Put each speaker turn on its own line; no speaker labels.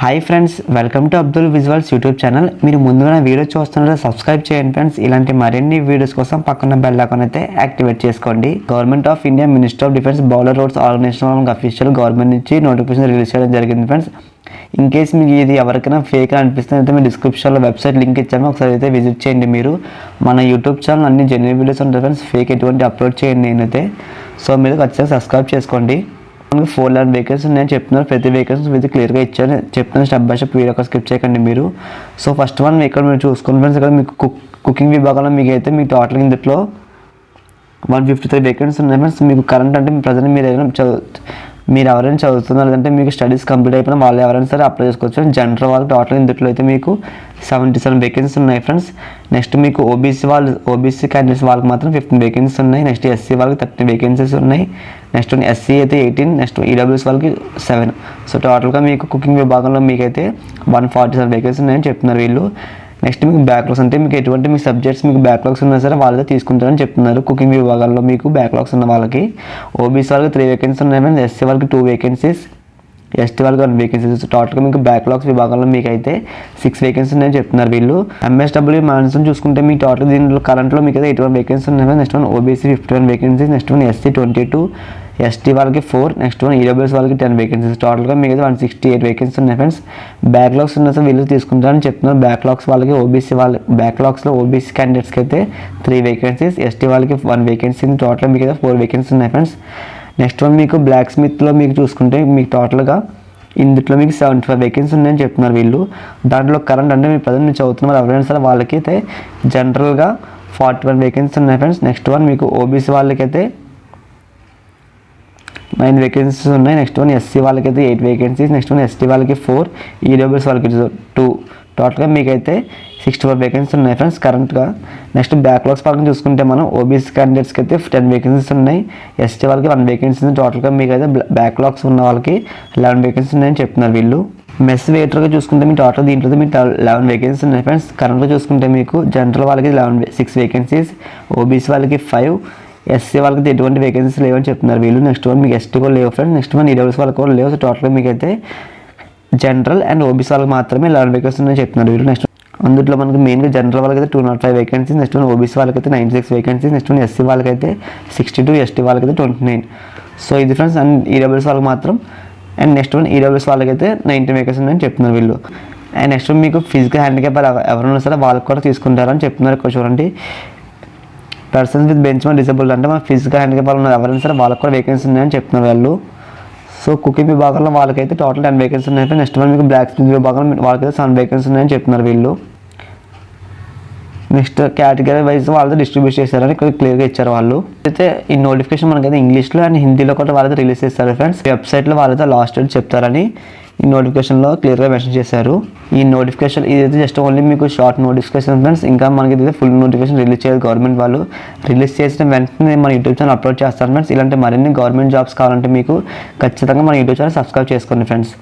Hi friends, welcome to Abdul visuals YouTube channel. మీరు ముందుగా video చూస్తున్నారు, సబ్స్క్రైబ్ చేయండి ఫ్రెండ్స్. ఇలాంటి మరిన్ని వీడియోస్ కోసం పక్కన బెల్ ఐకాన్ అయితే యాక్టివేట్ చేసుకోండి. Government of India, minister of defence, border roads organisation official government నుంచి నోటిఫికేషన్ రిలీజ్ చేయడం జరిగింది ఫ్రెండ్స్. ఇన్ కేస్ మీకు ఇది ఎవరికైనా ఫేక్ అనిపిస్తుంది అయితే మీ డిస్క్రిప్షన్లో వెబ్సైట్ లింక్ ఇచ్చాము, ఒకసారి అయితే విజిట్ చేయండి. మీరు మన యూట్యూబ్ ఛానల్ అన్ని జెన్యున్ వీడియోస్ ఉంటాయి ఫ్రెండ్స్, ఫేక్ ఎటువంటి అప్లోడ్ చేయండి నేనైతే. సో మీరు ఖచ్చితంగా సబ్స్క్రైబ్ చేసుకోండి. 411 వేకెన్సీ ఉన్నాయని చెప్తున్నారు. ప్రతి వేకెన్సీ విత్ క్లియర్గా ఇచ్చాను చెప్తున్నాను, step by step video skip చేయకండి మీరు. సో ఫస్ట్ వన్ ఇక్కడ మీరు చూసుకోండి ఫ్రెండ్స్. ఇక్కడ మీకు కుకింగ్ విభాగంలో మీకు అయితే మీకు టోటల్ ఇందులో 153 వేకెన్సీ ఉన్నాయి ఫ్రెండ్స్. మీకు కరెంట్ అంటే ప్రజెంట్ మీరు ఎవరైనా చదువుతున్నారు, లేదంటే మీకు స్టడీస్ కంప్లీట్ అయిపోయినా వాళ్ళు ఎవరైనా సరే అప్లై చేసుకోవచ్చు. జనరల్ వాళ్ళకి టోటల్ ఇందులో అయితే మీకు 77 వేకెన్సీ ఉన్నాయి ఫ్రెండ్స్. నెక్స్ట్ మీకు ఓబీసీ క్యాండిడేట్స్ వాళ్ళకి మాత్రం 15 వేకెన్సీ ఉన్నాయి. నెక్స్ట్ ఎస్సీ వాళ్ళకి 30 వేకెన్సీస్ ఉన్నాయి. నెక్స్ట్ ఎస్సీ అయితే 18, నెక్స్ట్ ఈడబ్ల్యూఎస్ వాళ్ళకి 7. సో టోటల్గా మీకు కుకింగ్ విభాగంలో మీకైతే 147 వేకెన్సీ ఉన్నాయని చెప్తున్నారు వీళ్ళు. నెక్స్ట్ మీకు బ్యాక్లాగ్స్ అంటే మీకు ఎటువంటి మీ సబ్జెక్ట్స్ మీకు బ్యాక్లాగ్స్ ఉన్నా సరే వాళ్ళతో తీసుకుంటారని చెప్తున్నారు. కుకింగ్ విభాగాల్లో మీకు బ్యాక్లాగ్స్ ఉన్న వాళ్ళకి ఓబీసీ వాళ్ళకి 3 వేకెన్సీ ఉన్నాయి. ఎస్సీ వాళ్ళకి 2 వేకెన్సీస్, ఎస్టీ వాళ్ళకి 1 వేకెన్సీస్. టోటల్గా మీకు బ్యాక్లాగ్స్ విభాగంలో మీకు అయితే 6 వేకెన్సీ ఉన్నాయని చెప్తున్నారు వీళ్ళు. ఎంఎస్డబ్ల్యూ మాన్సూన్ చూసుకుంటే మీకు టోటల్ దీంట్లో కరెంట్లో మీకు అయితే 81 వేకెన్సీ ఉన్నాయి. Next one OBC 51 vacancies, next one SC 22, ST వాళ్ళకి 4, నెక్స్ట్ వన్ ఈడబ్ల్యూఎస్ వాళ్ళకి 10 వేకెన్సీస్. టోటల్గా మీకు అయితే 168 వేకెన్సీ ఉన్నాయి ఫ్రెండ్స్. బ్యాక్లాగ్స్ ఉన్న సార్ వీళ్ళు తీసుకుంటారని చెప్తున్నారు. బ్యాక్లాగ్స్ వాళ్ళకి ఓబీసీ బ్యాక్లాగ్స్లో ఓబీసీ క్యాండిడేట్స్కి అయితే 3 వేకెన్సీస్, ఎస్టీ వాళ్ళకి 1 వేకెన్సీ. టోటల్ మీకు అయితే 4 వేకెన్సీ ఉన్నాయి ఫ్రెండ్స్. నెక్స్ట్ వన్ మీకు బ్లాక్ స్మిత్లో మీకు చూసుకుంటే మీకు టోటల్గా ఇందులో మీకు 75 వేకెన్సీ ఉన్నాయని చెప్తున్నారు వీళ్ళు. దాంట్లో కరెంట్ అంటే మీ ప్రజెంట్ మీరు చదువుతున్నారు ఎవరైనా సరే వాళ్ళకి అయితే జనరల్గా 41 వేకెన్సీ ఉన్నాయి ఫ్రెండ్స్. నెక్స్ట్ వన్ మీకు ఓబీసీ వాళ్ళకైతే 9 వేకెన్సీస్ ఉన్నాయి. నెక్స్ట్ వన్ ఎస్సీ వాళ్ళకి అయితే 8 వేకెన్సీస్, నెక్స్ట్ వన్ ఎస్టీ వాళ్ళకి 4, ఈడబ్ల్యూఎస్ వాళ్ళకి 2. టోటల్గా మీకైతే 64 వేకెన్సీ ఉన్నాయి ఫ్రెండ్స్ కరెంట్గా. నెక్స్ట్ బ్యాక్లాగ్స్ పక్కన చూసుకుంటే మనం ఓబీసీ క్యాండిడేట్స్కి అయితే 10 వేకెన్సీస్ ఉన్నాయి, ఎస్టీ వాళ్ళకి 1 వేకెన్సీ. టోటల్గా మీకైతే బ్యాక్లాగ్స్ ఉన్న వాళ్ళకి 11 వేకెన్సీ ఉన్నాయని చెప్తున్నారు వీళ్ళు. మెస్ వెయిటర్గా చూసుకుంటే మీ టోటల్ దీంట్లో మీకు 11 వేకెన్సీ ఉన్నాయి ఫ్రెండ్స్. కరెంట్గా చూసుకుంటే మీకు జనరల్ వాళ్ళకి 6 వేకెన్సీస్, ఓబీసీ వాళ్ళకి 5, ఎస్సీ వాళ్ళకి ఎటువంటి వేకెన్సీస్ లేవని చెప్తున్నారు వీళ్ళు. నెక్స్ట్ వన్ మీకు ఎస్టీ కూడా లేవు ఫ్రెండ్స్. నెక్స్ట్ వన్ ఈడబ్ల్యూఎస్ వాళ్ళకి కూడా లేవు. సో టోటల్గా మీకు అయితే జనరల్ అండ్ ఓబీసీ వాళ్ళకి మాత్రమే 11 వేకెన్సీ ఉన్నాయని చెప్తున్నారు వీళ్ళు. నెక్స్ట్ అందులో మనకి మెయిన్గా జనరల్ వాళ్ళకి అయితే 205 వేకెన్సీస్, నెక్స్ట్ వన్ ఓబీసీ వాళ్ళకి అయితే 96 వేకెన్సీస్, నెక్స్ట్ వన్ ఎస్సీ వాళ్ళకి అయితే 62, ఎస్టీ వాళ్ళకి అయితే 29. సో ఇది ఫ్రెండ్స్. అండ్ ఈడబ్ల్యూఎస్ వాళ్ళకి మాత్రం అండ్ నెక్స్ట్ వన్ ఈడబ్ల్యూఎస్ వాళ్ళకి అయితే 19 వేకెన్సీ ఉన్నాయని చెప్తున్నారు వీళ్ళు. అండ్ నెక్స్ట్ వన్ మీకు ఫిజికల్ హ్యాండిక్యాప్ ఎవరైనా సరే వాళ్ళకి కూడా తీసుకుంటారని చెప్తున్నారు. ఇక్కడ చూడండి, persons with bench mark disabled అంటే మన ఫిజికల్ హ్యాండిక్యాప్ వాళ్ళు ఎవరైనా సరే వాళ్ళకి కూడా వేకెన్సీ ఉన్నాయని చెప్తున్నారు వాళ్ళు. సో కుకింగ్ విభాగంలో వాళ్ళకైతే టోటల్ 10 వేకెన్సీ ఉన్నాయి. నెక్స్ట్ వన్ మీకు బ్లాక్ స్మిత్ విభాగంలో వాళ్ళకైతే 7 వేకెన్సీ ఉన్నాయని చెప్తున్నారు వీళ్ళు. నెక్స్ట్ కేటగిరీ వైజ్ వాళ్ళతో డిస్ట్రిబ్యూట్ చేశారని ఇక్కడ క్లియర్గా ఇచ్చారు వాళ్ళు. అయితే ఈ నోటిఫికేషన్ మనకైతే ఇంగ్లీష్లో అండ్ హిందీలో కూడా వాళ్ళైతే రిలీజ్ చేస్తారు ఫ్రెండ్స్. వెబ్సైట్లో వాళ్ళైతే లాస్ట్ డేట్ చెప్తారని ఈ నోటిఫికేషన్లో క్లియర్గా మెన్షన్ చేశారు. ఈ నోటిఫికేషన్ ఇదైతే జస్ట్ ఓన్లీ మీకు షార్ట్ నోటిఫికేషన్ ఫ్రెండ్స్. ఇంకా మనకి ఇదైతే ఫుల్ నోటిఫికేషన్ రిలీజ్ చేయాలి గవర్నమెంట్ వాళ్ళు. రిలీజ్ చేసిన వెంటనే మన యూట్యూబ్ ఛానల్ అప్లోడ్ చేస్తారు ఫ్రెండ్స్. ఇలాంటి మరిన్ని గవర్నమెంట్ జాబ్స్ కావాలంటే మీకు ఖచ్చితంగా మన యూట్యూబ్ ఛానల్ సబ్స్క్రైబ్ చేసుకోండి ఫ్రెండ్స్.